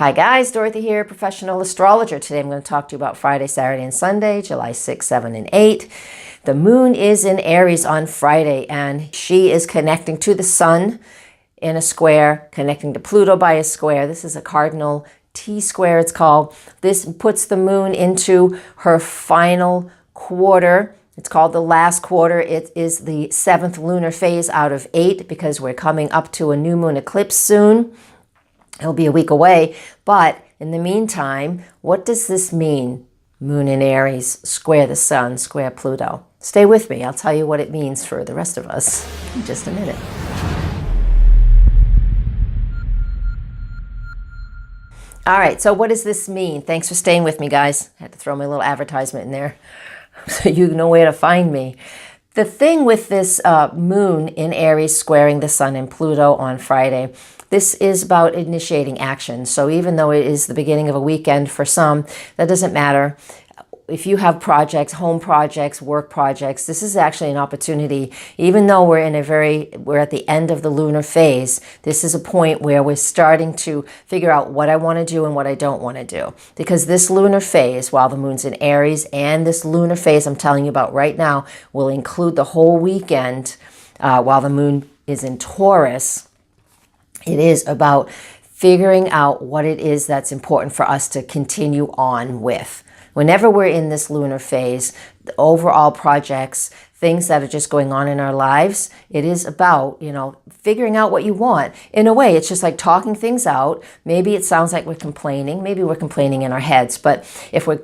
Hi guys, Dorothy here, professional astrologer. Today I'm going to talk to you about Friday, Saturday, and Sunday, July 6, 7, and 8. The moon is in Aries on Friday, and she is connecting to the sun in a square, connecting to Pluto by a square. This is a cardinal T-square, it's called. This puts the moon into her final quarter. It's called the last quarter. It is the 7th lunar phase out of 8 because we're coming up to a new moon eclipse soon. It'll be a week away, but in the meantime, what does this mean? Moon in Aries, square the sun, square Pluto. Stay with me. I'll tell you what it means for the rest of us in just a minute. All right, so what does this mean? Thanks for staying with me, guys. I had to throw my little advertisement in there so you know where to find me. The thing with this moon in Aries squaring the sun and Pluto on Friday, this is about initiating action. So even though it is the beginning of a weekend for some, that doesn't matter. If you have projects, home projects, work projects, this is actually an opportunity. Even though we're at the end of the lunar phase, this is a point where we're starting to figure out what I want to do and what I don't want to do. Because this lunar phase, while the moon's in Aries, and this lunar phase I'm telling you about right now will include the whole weekend while the moon is in Taurus. It is about figuring out what it is that's important for us to continue on with. Whenever we're in this lunar phase, the overall projects, things that are just going on in our lives, it is about, figuring out what you want. In a way, it's just like talking things out. Maybe it sounds like we're complaining. Maybe we're complaining in our heads. But if we're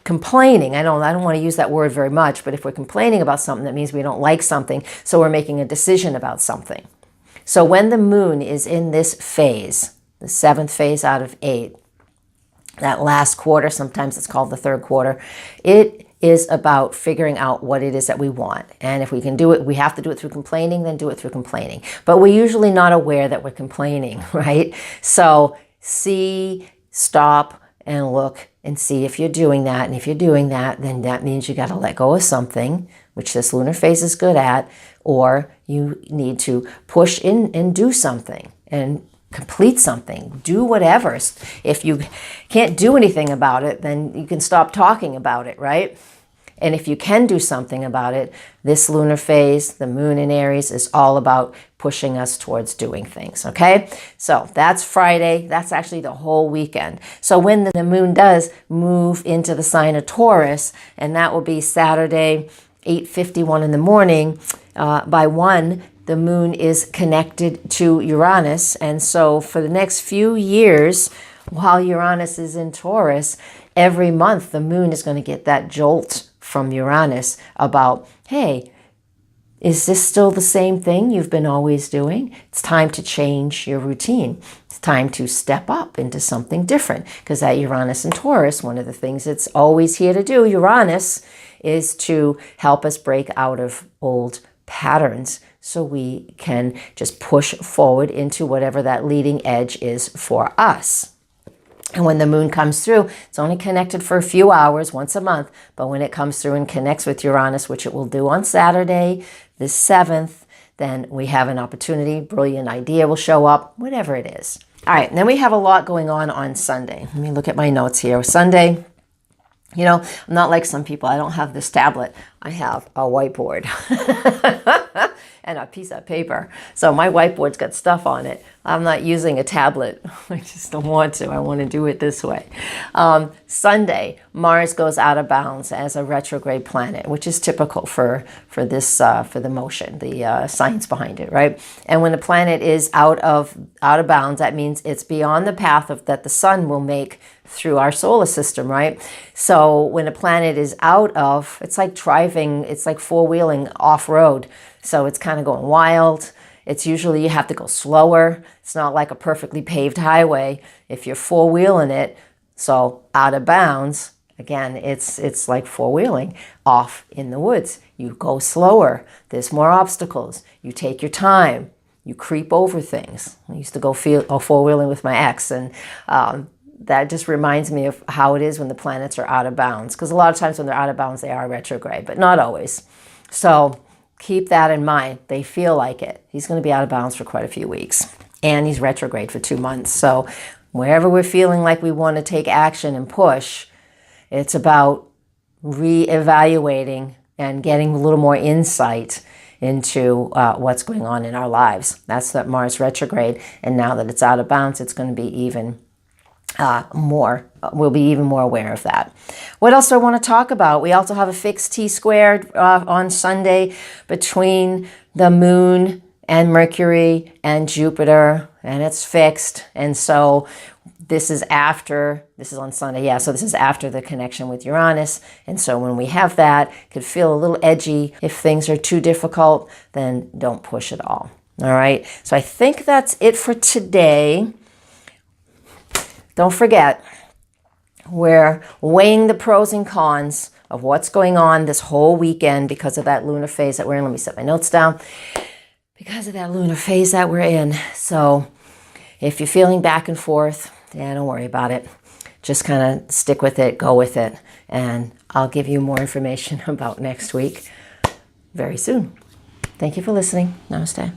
complaining, I don't want to use that word very much, but if we're complaining about something, that means we don't like something. So we're making a decision about something. So when the moon is in this phase, the 7th phase out of 8, that last quarter, sometimes it's called the 3rd quarter, it is about figuring out what it is that we want. And if we can do it, we have to do it through complaining, then do it through complaining. But we're usually not aware that we're complaining, right? So stop and look and see if you're doing that. And if you're doing that, then that means you got to let go of something, which this lunar phase is good at, or you need to push in and do something and complete something, do whatever. If you can't do anything about it, then you can stop talking about it, right? And if you can do something about it, this lunar phase, the moon in Aries, is all about pushing us towards doing things, okay? So that's Friday. That's actually the whole weekend. So when the moon does move into the sign of Taurus, and that will be Saturday, 8:51 in the morning, by 1, the moon is connected to Uranus. And so for the next few years, while Uranus is in Taurus, every month the moon is going to get that jolt from Uranus about, hey, is this still the same thing you've been always doing? It's time to change your routine. It's time to step up into something different. Because that Uranus and Taurus, one of the things it's always here to do, Uranus, is to help us break out of old patterns so we can just push forward into whatever that leading edge is for us. And when the moon comes through, it's only connected for a few hours, once a month, but when it comes through and connects with Uranus, which it will do on Saturday, the 7th, then we have an opportunity, brilliant idea will show up, whatever it is. All right, and then we have a lot going on Sunday. Let me look at my notes here. Sunday, I'm not like some people. I don't have this tablet. I have a whiteboard and a piece of paper. So my whiteboard's got stuff on it. I'm not using a tablet. I just don't want to. I want to do it this way. Sunday, Mars goes out of bounds as a retrograde planet, which is typical for the motion, the science behind it, right? And when the planet is out of bounds, that means it's beyond the path that the sun will make through our solar system, right? So when a planet is it's like driving, it's like four-wheeling off-road. So it's kind of going wild. It's usually you have to go slower. It's not like a perfectly paved highway if you're four-wheeling it. So out of bounds, again, it's like four-wheeling off in the woods. You go slower. There's more obstacles. You take your time. You creep over things. I used to go four-wheeling with my ex, and that just reminds me of how it is when the planets are out of bounds. Because a lot of times when they're out of bounds, they are retrograde, but not always. So keep that in mind. They feel like it. He's going to be out of bounds for quite a few weeks. And he's retrograde for 2 months. So wherever we're feeling like we want to take action and push, it's about reevaluating and getting a little more insight into what's going on in our lives. That's that Mars retrograde. And now that it's out of bounds, it's going to be even we'll be even more aware of that. What else do I want to talk about? We also have a fixed T-squared on Sunday between the moon and Mercury and Jupiter, and it's fixed. And so this is on Sunday, yeah, so this is after the connection with Uranus. And so when we have that, it could feel a little edgy. If things are too difficult, then don't push at all. All right, so I think that's it for today. Don't forget, we're weighing the pros and cons of what's going on this whole weekend because of that lunar phase that we're in. Let me set my notes down. Because of that lunar phase that we're in. So if you're feeling back and forth, yeah, don't worry about it. Just kind of stick with it, go with it. And I'll give you more information about next week very soon. Thank you for listening. Namaste.